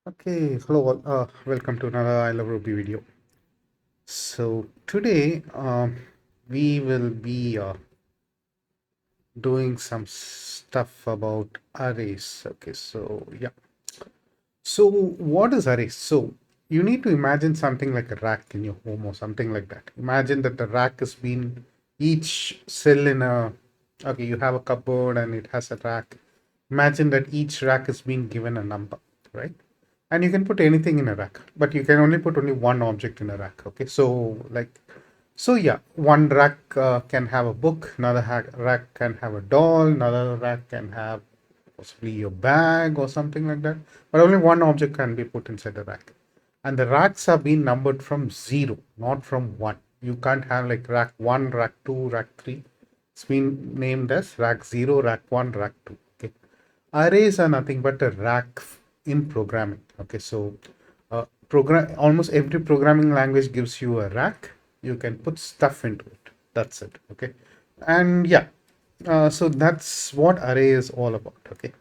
Okay, hello all. Welcome to another I Love Ruby video. So today we will be doing some stuff about arrays. Okay, so yeah. So what is arrays? So you need to imagine something like a rack in your home or something like that. Imagine that the rack has been each cell in a okay, you have a cupboard and it has a rack. Imagine that each rack is being given a number, right? And you can put anything in a rack, but you can only put only one object in a rack. Okay, so yeah, one rack can have a book, another rack can have a doll, another rack can have possibly your bag or something like that, but only one object can be put inside the rack. And the racks are being numbered from zero, not from one. You can't have like rack one, rack two, rack three. It's been named as rack zero, rack one, rack two. Okay, arrays are nothing but a rack in programming. Okay, so program almost every programming language gives you a rack. You can put stuff into it. That's it. Okay, and yeah, so that's what array is all about. Okay,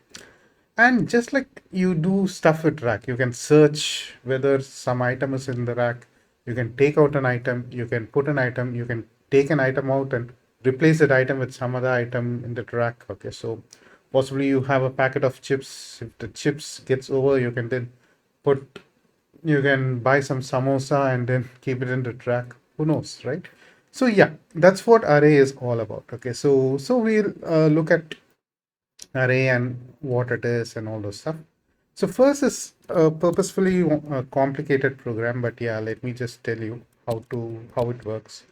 and just like you do stuff with rack, you can search whether some item is in the rack. You can take out an item. You can put an item. You can take an item out and replace that item with some other item in the rack. Okay, so possibly you have a packet of chips. If the chips gets over, you can then put you can buy some samosa and then keep it in the rack. Who knows, right? So yeah, that's what array is all about. Okay, so we'll look at array and what it is and all those stuff. So first is a purposefully complicated program, but yeah, let me just tell you how it works.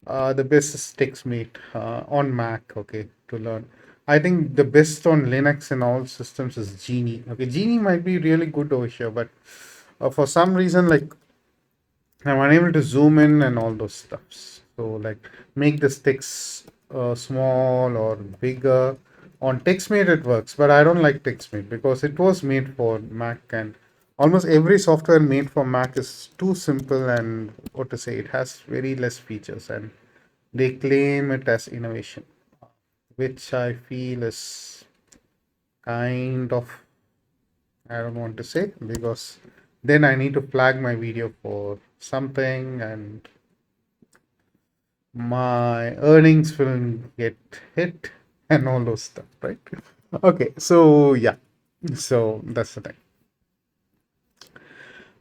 The best is TextMate on Mac. Okay, to learn. I think the best on Linux and all systems is Genie. Okay, Genie might be really good over here, but for some reason, like I'm unable to zoom in and all those stuffs. So like make this text small or bigger. On TextMate it works, but I don't like TextMate because it was made for Mac and almost every software made for Mac is too simple and what to say, it has very less features and they claim it as innovation, which I feel is kind of I don't want to say because then I need to flag my video for something and my earnings will get hit and all those stuff, right? Okay, so yeah, so that's the thing.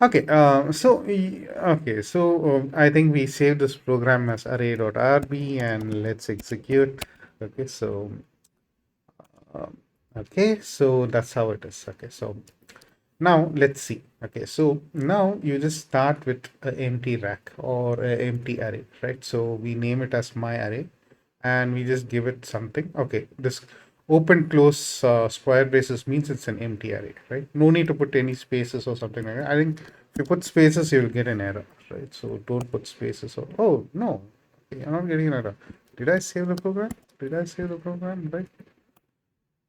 Okay, I think we save this program as array.rb and let's execute. Okay, so that's how it is. Okay, so now let's see. Okay, so now you just start with an empty rack or an empty array, right? So we name it as my array and we just give it something. Okay, this open close square braces means it's an empty array, right? No need to put any spaces or something like that. I think if you put spaces, you'll get an error, right? So don't put spaces or, oh, no, okay, you're not getting an error. Did I save the program? Did I save the program, right?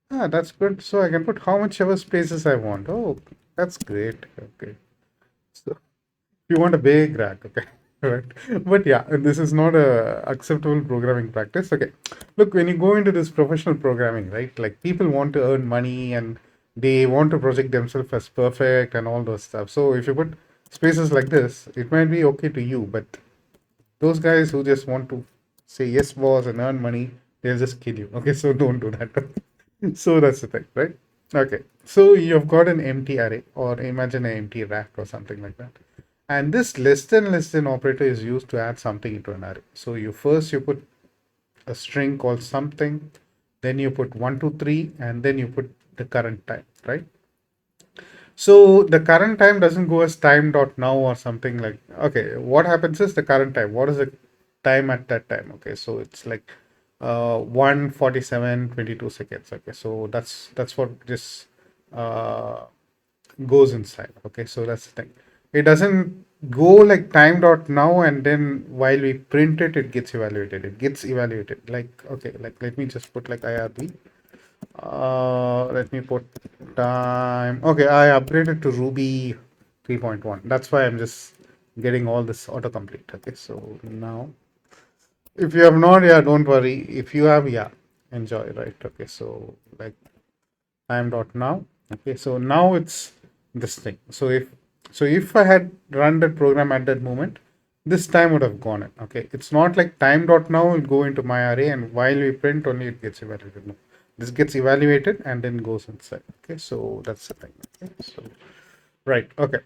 Ah, that's good. So I can put how much ever spaces I want. Oh, that's great. Okay. So you want a big rack, okay. Right. But yeah, this is not a acceptable programming practice. Okay. Look, when you go into this professional programming, right? Like people want to earn money and they want to project themselves as perfect and all those stuff. So if you put spaces like this, it might be okay to you, but those guys who just want to say yes boss and earn money, they'll just kill you. Okay, so don't do that. So that's the thing, right? Okay, so you've got an empty array or imagine an empty rack or something like that. And this less than operator is used to add something into an array. So you put a string called something, then you put 123 and then you put the current time, right? So the current time doesn't go as time dot now or something like, okay, what happens is the current time. What is the time at that time? Okay, so it's like 1:47:22 seconds. Okay, so that's what this uh goes inside. Okay, so that's the thing. It doesn't go like time dot now and then while we print it, it gets evaluated. It gets evaluated. Like okay, like let me just put like IRB. Let me put time. Okay, I upgraded to Ruby 3.1. That's why I'm just getting all this autocomplete. Okay, so now if you have not, yeah, don't worry. If you have, yeah, enjoy, right? Okay, so like time dot now. Okay, so now it's this thing. So if I had run that program at that moment, this time would have gone in. Okay, it's not like time dot now will go into my array and while we print only it gets evaluated. No, this gets evaluated and then goes inside. Okay, so that's the thing. Okay, so right. Okay,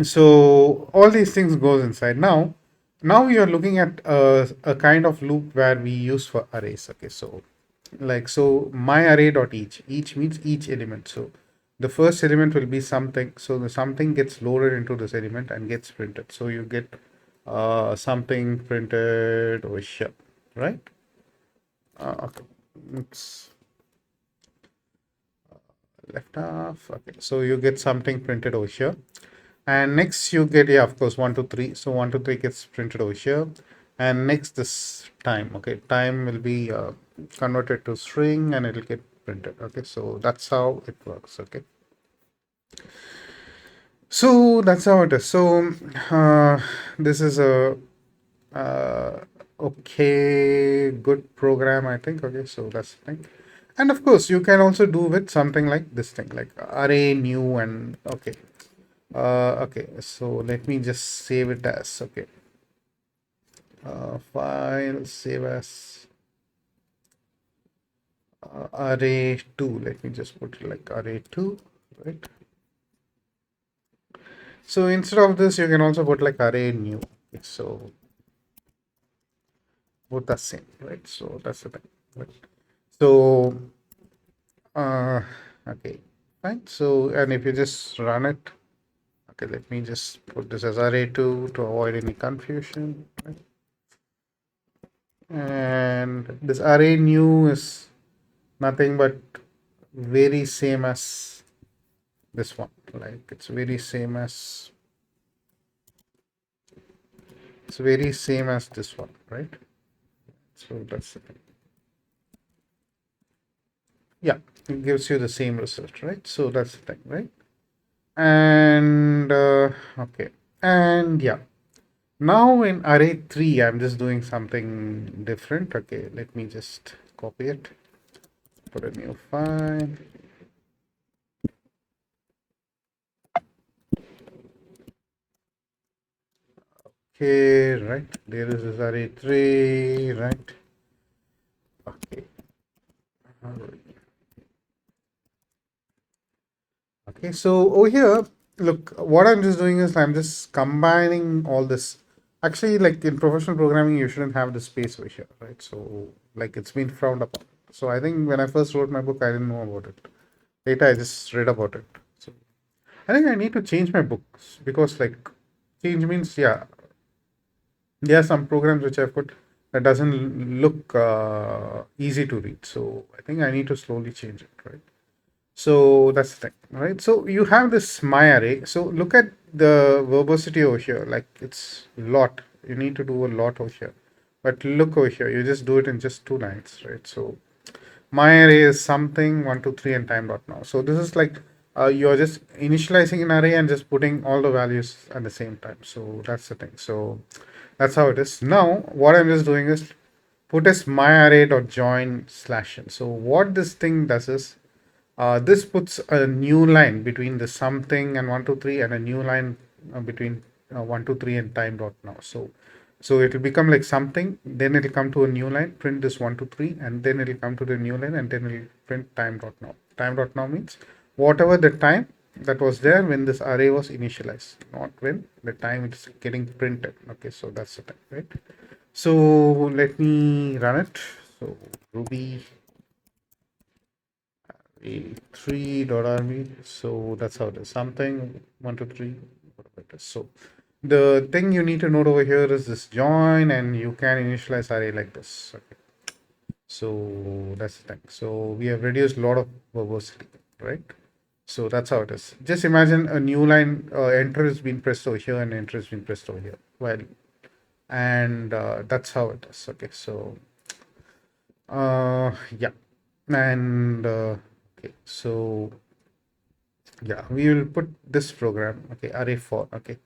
so all these things goes inside. Now you are looking at a kind of loop where we use for arrays. Okay, so so my array dot each means each element. So the first element will be something, so the something gets loaded into this element and gets printed, so you get something printed over here, right? Okay, it's left half. Okay, so you get something printed over here, and next you get, yeah, of course, 1 2 3. So 1 2 3 gets printed over here, and next this time. Okay, time will be converted to string and it'll get printed. Okay, so that's how it works. Okay, so that's how it is. So this is a uh, okay, good program, I think. Okay, so that's the thing. And of course you can also do with something like this thing, like array new. And okay, okay, so let me just save it as, okay, file, save as array 2. Let me just put it like array 2, right? So instead of this you can also put like array new. Okay, so both the same, right? So that's the thing, right? So uh okay, fine. So and if you just run it, okay, let me just put this as array 2 to avoid any confusion, right? And this array new is nothing but very same as this one, like it's very same as this one, right? So that's the thing. Yeah, it gives you the same result, right? So that's the thing, right? And okay, and yeah, now in array 3 I'm just doing something different. Okay, let me just copy it, put a new file. Okay, right, there is this array 3, right? Okay, okay, so over here, look, what I'm just doing is I'm just combining all this. Actually, like in professional programming, you shouldn't have the space over here, right? So, like, it's been frowned upon. So, I think when I first wrote my book, I didn't know about it. Later, I just read about it. So, I think I need to change my books because, like, change means, yeah, there are some programs which I put that doesn't look easy to read. So, I think I need to slowly change it, right? So that's the thing, right? So you have this my array. So look at the verbosity over here. Like it's lot. You need to do a lot over here. But look over here. You just do it in just 2 lines, right? So my array is something 1 2 3 and time dot now. So this is like you're just initializing an array and just putting all the values at the same time. So that's the thing. So that's how it is. Now what I'm just doing is put as my array dot join slash n. So what this thing does is this puts a new line between the something and 1 2 3 and a new line between 1 2 3 and time dot now. So it will become like something, then it will come to a new line, print this 1 2 3, and then it will come to the new line, and then it will print time dot now. Time dot now means whatever the time that was there when this array was initialized, not when the time it's getting printed. Okay, so that's the thing, right? So let me run it. So Ruby a3.rb. So that's how it is. Something 1 2 3, whatever it is. So the thing you need to note over here is this join, and you can initialize array like this. Okay. So that's the thing. So we have reduced a lot of verbosity, right? So that's how it is. Just imagine a new line, enter has been pressed over here and enter has been pressed over here. Well, and that's how it is. Okay. So yeah, and okay. So yeah, we will put this program, okay, array for, okay.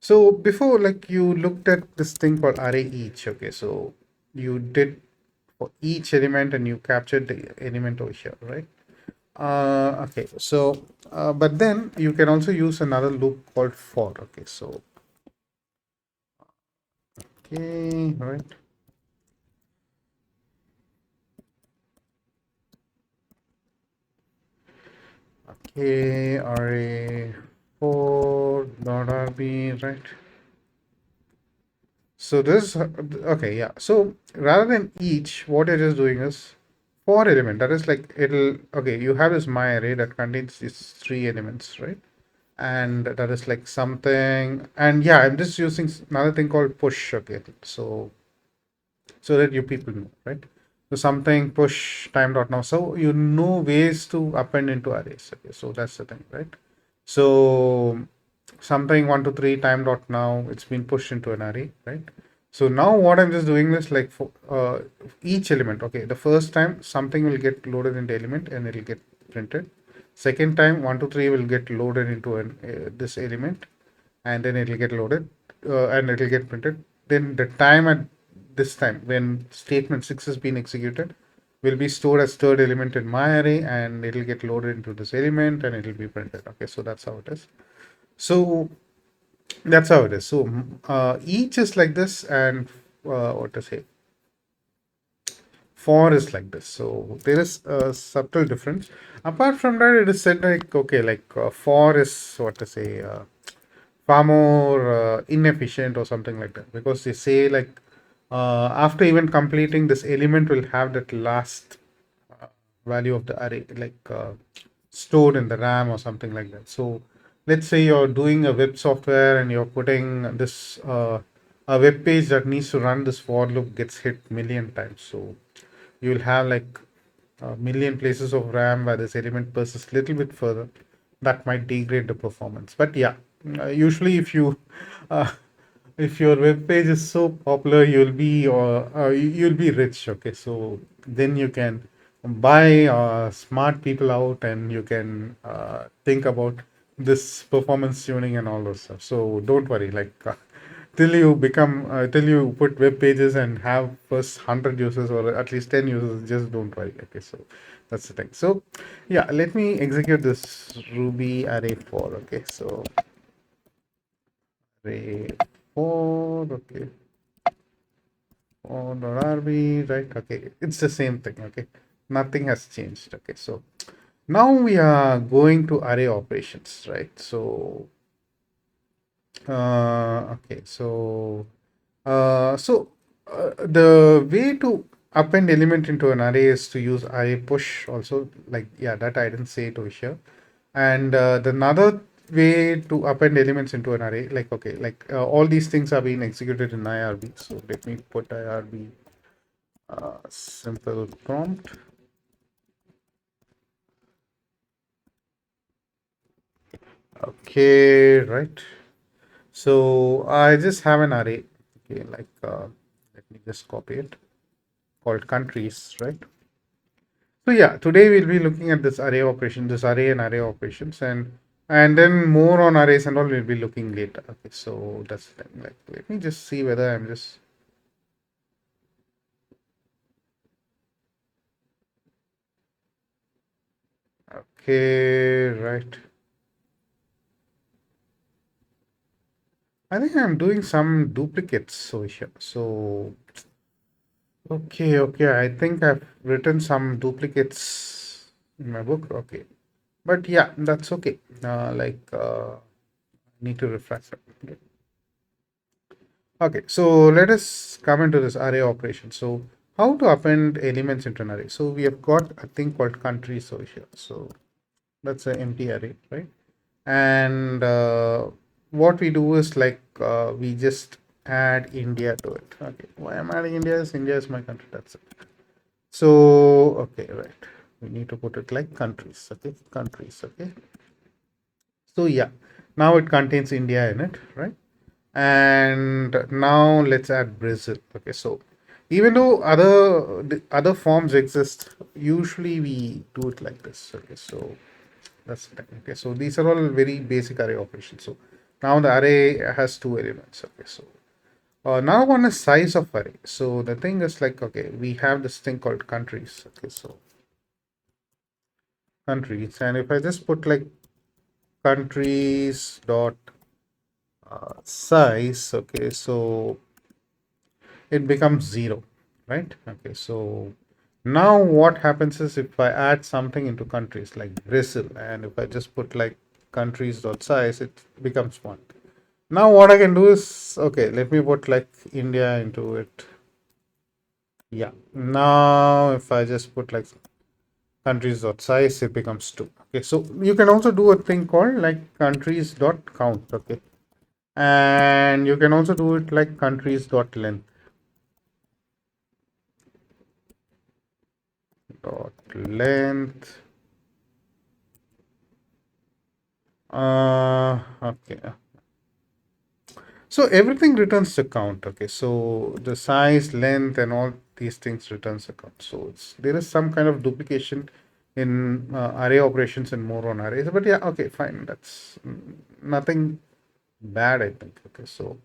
So before, like, you looked at this thing called array each, okay. So you did for each element and you captured the element over here, right? Okay, so but then you can also use another loop called for. Okay, so okay, right. Okay, array for dot rb, right. So this, okay, yeah. So rather than each, what you're just doing is for element. That is like it'll, okay, you have this my array that contains these three elements, right? And that is like something, and yeah, I'm just using another thing called push. Okay, so that you people know, right? So something push time dot now. So you know ways to append into arrays. Okay, so that's the thing, right? So something 1 to 3 time dot now it's been pushed into an array, right? So now what I'm just doing is like for each element. Okay, the first time something will get loaded into element and it'll get printed. Second time 1 to 3 will get loaded into an this element and then it'll get loaded and it'll get printed. Then the time at this time when statement 6 has been executed will be stored as third element in my array and it'll get loaded into this element and it'll be printed. Okay, so that's how it is. So that's how it is. So each is like this and what to say, for is like this. So there is a subtle difference. Apart from that, it is said like okay, like for is what to say, far more inefficient or something like that, because they say like after even completing this element will have that last uh, value of the array like stored in the RAM or something like that. So let's say you're doing a web software and you're putting this a web page that needs to run this for loop gets hit million times. So you'll have like a million places of RAM where this element persists a little bit further. That might degrade the performance. But yeah, usually uh, if your web page is so popular, you'll be rich. Okay, so then you can buy smart people out, and you can think about this performance tuning and all those stuff. So don't worry, like till you put web pages and have first 100 users or at least 10 users, just don't worry. Okay, so that's the thing. So yeah, let me execute this ruby array for. Okay, so array for, okay, for rb, right. Okay, it's the same thing. Okay, nothing has changed. Okay, so now we are going to array operations, right? So okay, so the way to append element into an array is to use array push also. Like yeah, that I didn't say it over here. And the another way to append elements into an array, like okay, like all these things are being executed in IRB. So let me put IRB simple prompt. Okay, right. So I just have an array. Okay, like let me just copy it, called countries, right? So yeah, today we'll be looking at this array operation, this array and array operations, and then more on arrays and all we'll be looking later. Okay, so that's the thing. Like, let me just see whether I'm just okay, right. I think I'm doing some duplicates over here. So okay, I think I've written some duplicates in my book. Okay, but yeah, that's okay. Need to refresh it. Okay. Okay, so let us come into this array operation. So how to append elements into an array? So we have got a thing called countries over here. So that's an empty array, right? And what we do is like we just add India to it. Okay, why I'm adding India is India is my country. That's it. So okay, right. We need to put it like countries. Okay, countries. Okay. So yeah, now it contains India in it, right? And now let's add Brazil. Okay, so even though the other forms exist, usually we do it like this. Okay, so that's the thing. Okay, so these are all very basic array operations. So now the array has two elements. Okay, so now one is size of array. So the thing is like okay, we have this thing called countries. Okay, so countries, and if I just put like countries dot size, okay, so it becomes 0, right? Okay, so now what happens is if I add something into countries like Brazil, and if I just put like countries dot size, it becomes 1. Now what I can do is, okay, let me put like India into it. Yeah, now if I just put like countries dot size, it becomes 2. Okay, so you can also do a thing called like countries dot count. Okay, and you can also do it like countries dot length. Dot length. Okay. So everything returns the count. Okay. So the size, length, and all these things returns the count. So there is some kind of duplication in array operations and more on arrays. But yeah, okay, fine. That's nothing bad, I think. Okay. So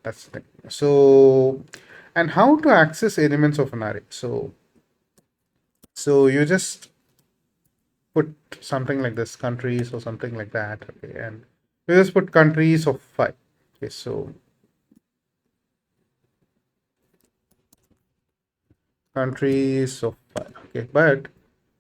that's the thing. So, and how to access elements of an array. So you just put something like this, countries or something like that. Okay. And you just put countries of 5. Okay. So countries of 5. Okay, but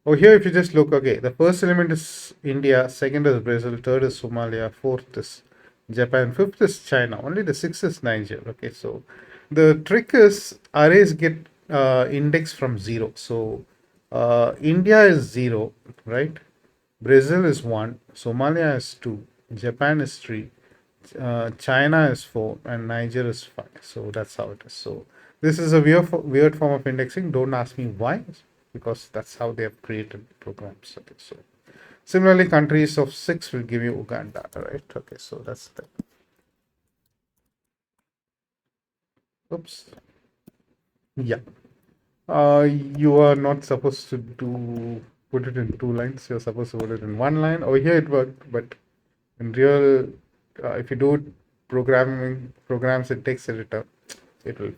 over here, if you just look, okay, the first element is India, second is Brazil, third is Somalia, fourth is Japan, fifth is China, only the sixth is Niger. Okay, so the trick is arrays get index from 0. So India is 0, right? Brazil is 1, Somalia is 2, Japan is 3, China is 4, and Niger is 5. So that's how it is. So this is a weird form of indexing. Don't ask me why, because that's how they have created programs. Okay, so similarly, countries of 6 will give you Uganda, right? Okay, so that's the. Oops. Yeah. You are not supposed to put it in 2 lines. You're supposed to put it in 1 line. Over here it worked, but in real, if you do programs in text editor, it will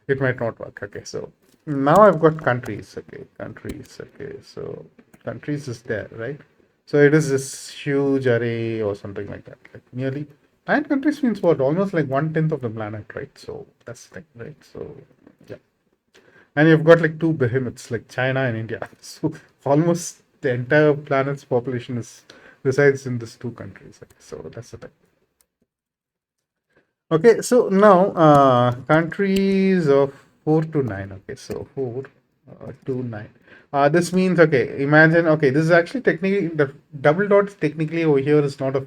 it might not work. Okay, so now I've got countries. Okay, countries. Okay, so countries is there, right? So it is this huge array or something like that. Like nearly 9 countries means what? Almost like 1/10 of the planet, right? So that's the thing, right? So yeah, and you've got like two behemoths like China and India. So almost the entire planet's population is resides in these 2 countries. Okay, so that's the thing. Okay, so now countries of 4 to 9. Okay, so 4 to 9. This means, okay, imagine, okay, this is actually technically the double dot technically over here is not a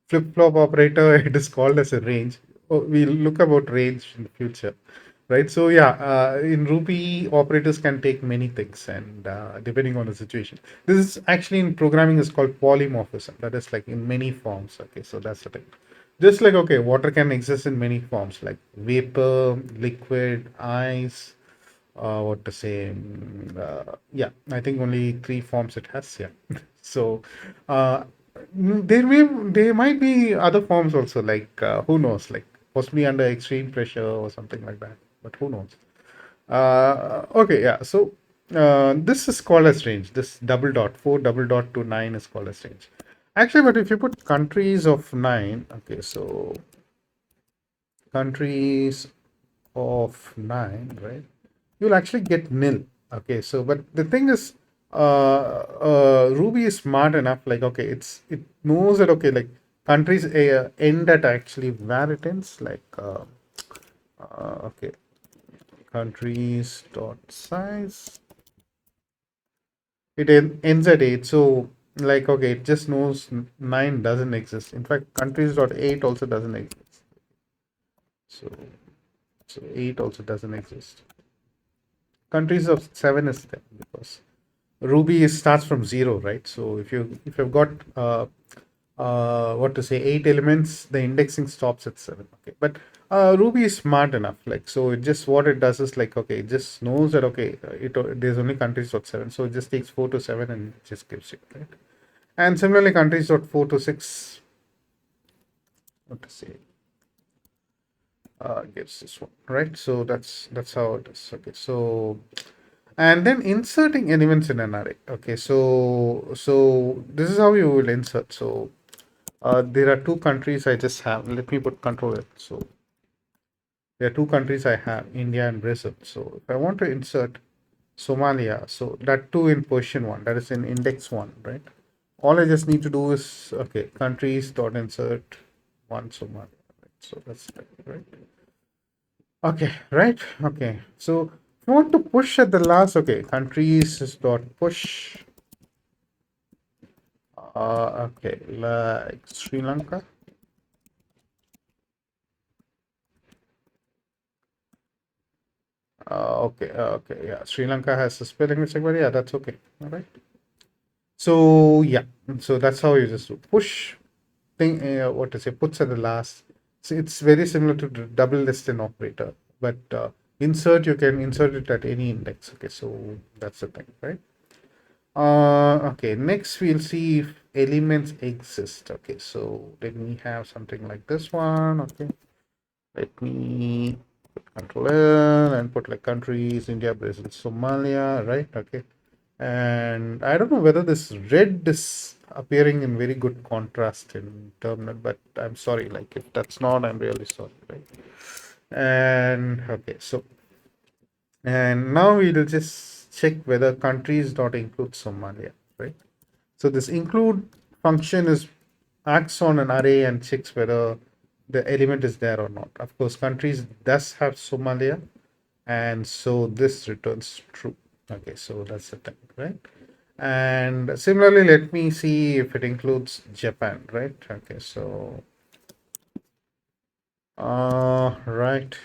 flip flop operator, it is called as a range. Oh, we'll look about range in the future, right? So, yeah, in Ruby, operators can take many things and depending on the situation. This is actually in programming is called polymorphism, that is like in many forms. Okay, so that's the thing. Just like, okay, water can exist in many forms like vapor, liquid, ice, what to say, yeah, I think only 3 forms it has. Yeah. So, uh, there might be other forms also, like, who knows, like possibly under extreme pressure or something like that, but who knows. Okay, yeah, so this is called as range. This double dot, 4 double dot to 9 is called as range. Actually, but if you put countries of 9, okay, so countries of 9, right? You'll actually get nil. Okay, so but the thing is, Ruby is smart enough. Like, okay, it knows that, okay, like countries end at actually where it ends. Like, okay, countries dot size. It ends at 8. So like, okay, it just knows 9 doesn't exist. In fact, countries dot 8 also doesn't exist. So so 8 also doesn't exist. Countries of 7 is there because Ruby starts from 0, right? So if you've got what to say, 8 elements, the indexing stops at 7. Okay, but Ruby is smart enough. Like, so it just what it does is like, okay, it just knows that, okay, there's only countries dot 7, so it just takes 4 to 7 and just gives you, right. And similarly, countries dot 4 to 6, what to say, gives this one, right? So that's how it is. Okay, so and then inserting elements in an array. Okay, so this is how you will insert. So there are two countries I just have. Let me put control it. So there are two countries I have, India and Brazil. So if I want to insert Somalia, so that too in position one, that is in index one, right? All I just need to do is, okay, countries dot insert one Somalia. Right? So that's that, right. Okay, right. Okay, so if you want to push at the last, okay, countries is dot push. Okay, like Sri Lanka. Okay, yeah. Sri Lanka has a spelling mistake, but yeah, that's okay. All right. So yeah, so that's how you just do push thing. What to say? Puts at the last. So it's very similar to the double listing operator, but insert you can insert it at any index. Okay, so that's the thing, right? Okay. Next, we'll see if elements exist. Okay, so let me have something like this one. Okay, let me Control L and put like countries, India, Brazil, Somalia, right? Okay. And I don't know whether this red is appearing in very good contrast in terminal, but I'm sorry, like if that's not, I'm really sorry, right? And okay, so and now we will just check whether countries dot include Somalia, right? So this include function is acts on an array and checks whether the element is there or not. Of course, countries does have Somalia, and so this returns true. Okay, so that's the thing, right? And similarly, let me see if it includes Japan, right? Okay, so right.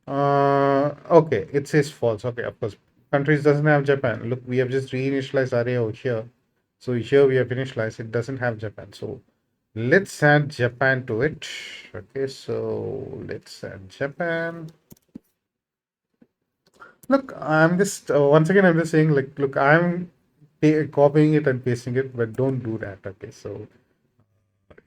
Okay, it says false. Okay, of course, countries doesn't have Japan. Look, we have just reinitialized array over here. So here we have initialized, it doesn't have Japan. So let's add Japan to it. Okay, so let's add Japan. Look, I'm just once again I'm just saying like, look, I'm copying it and pasting it, but don't do that. Okay, so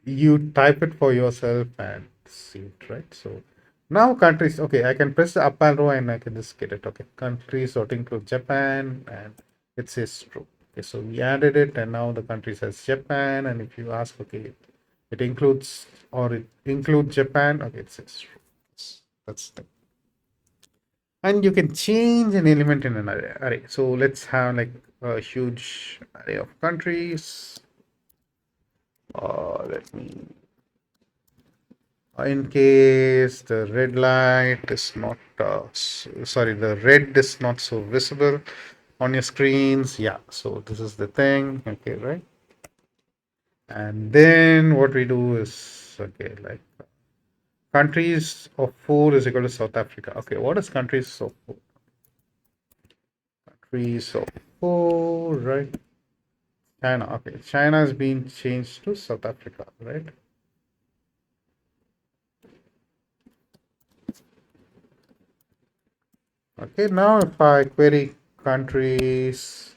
you type it for yourself and see it, right? So now countries, okay, I can press the up arrow and I can just get it. Okay, countries sorting to Japan and it says true. Okay, so we added it and now the country says Japan. And if you ask, okay, it includes or it includes Japan, okay, it says true. That's the and you can change an element in an array. So let's have like a huge array of countries. Let me in case the red light is not sorry, the red is not so visible on your screens. Yeah, so this is the thing. Okay, right? And then what we do is, okay, like countries of four is equal to South Africa. Okay, what is countries of four? Countries of four, right? China. Okay, China has been changed to South Africa, right? Okay, now if I query countries,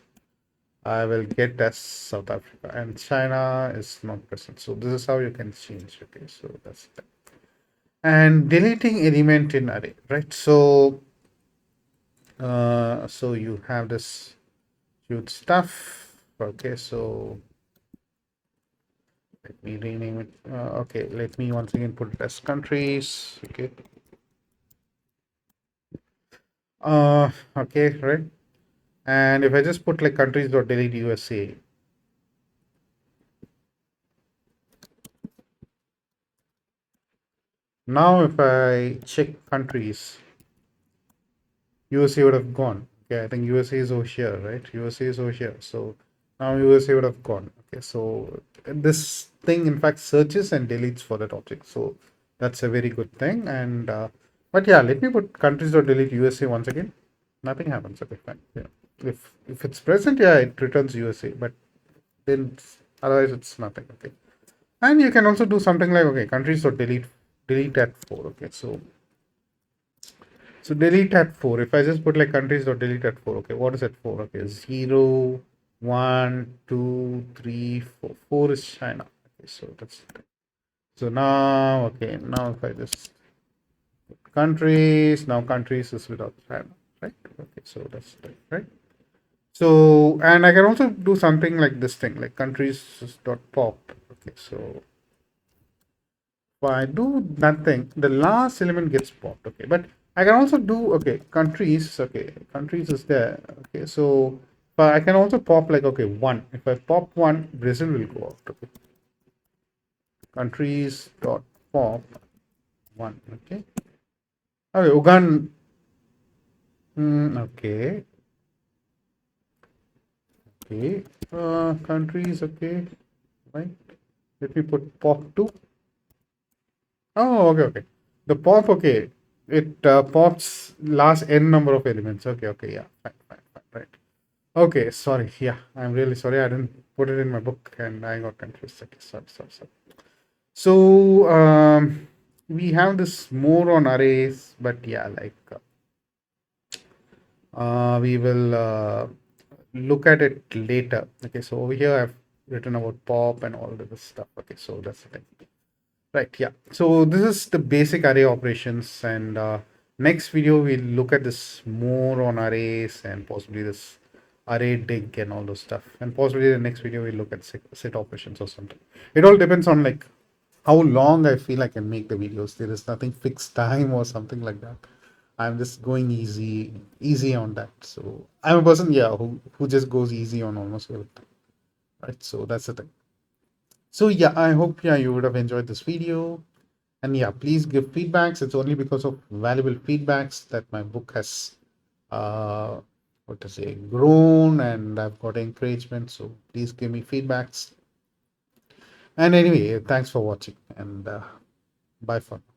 I will get as South Africa and China is not present. So this is how you can change. Okay, so that's that. And deleting element in array, right? So you have this huge stuff. Okay, so let me rename it. Okay, let me once again put it as countries. Okay. Okay, right. And if I just put like countries dot delete USA, now if I check countries, USA would have gone. Okay, I think USA is over here, right? USA is over here. So now USA would have gone. Okay, so this thing in fact searches and deletes for that object. So that's a very good thing. And but yeah, let me put countries dot delete USA once again. Nothing happens. Okay, fine. Yeah. If it's present, yeah, it returns USA, but then otherwise it's nothing. Okay. And you can also do something like, okay, countries dot delete at four. Okay, so delete at 4. If I just put like countries dot delete at 4, okay, what is at 4? Okay, 0, 1, 2, 3, 4. 4 is China. Okay, so that's so now, okay, now if I just countries. Now countries is without China, right? Okay, so that's right. So, and I can also do something like this thing, like countries dot pop. Okay, so if I do nothing, the last element gets popped. Okay, but I can also do, okay, countries. Okay, countries is there. Okay, so but I can also pop like, okay, one. If I pop one, Brazil will go out. Okay, countries dot pop one. Okay, okay, Uganda. Okay, okay. Countries. Okay, right. Let me put pop two. Oh, okay, okay. The pop, okay. It pops last n number of elements. Okay, okay, yeah, fine, fine, fine, right. Okay, sorry. Yeah, I'm really sorry. I didn't put it in my book and I got confused. Okay, sorry, sorry, sorry. So, we have this more on arrays, but yeah, like we will look at it later. Okay, so over here I've written about pop and all of this stuff. Okay, so that's the thing. Right, yeah. So this is the basic array operations, and next video we'll look at this more on arrays and possibly this array dig and all those stuff. And possibly the next video we'll look at set operations or something. It all depends on like how long I feel I can make the videos. There is nothing fixed time or something like that. I'm just going easy on that. So I'm a person, yeah, who just goes easy on almost everything. Right. So that's the thing. So yeah, I hope yeah you would have enjoyed this video. And yeah, please give feedbacks. It's only because of valuable feedbacks that my book has, uh, what to say, grown and I've got encouragement. So please give me feedbacks. And anyway, thanks for watching and bye for now.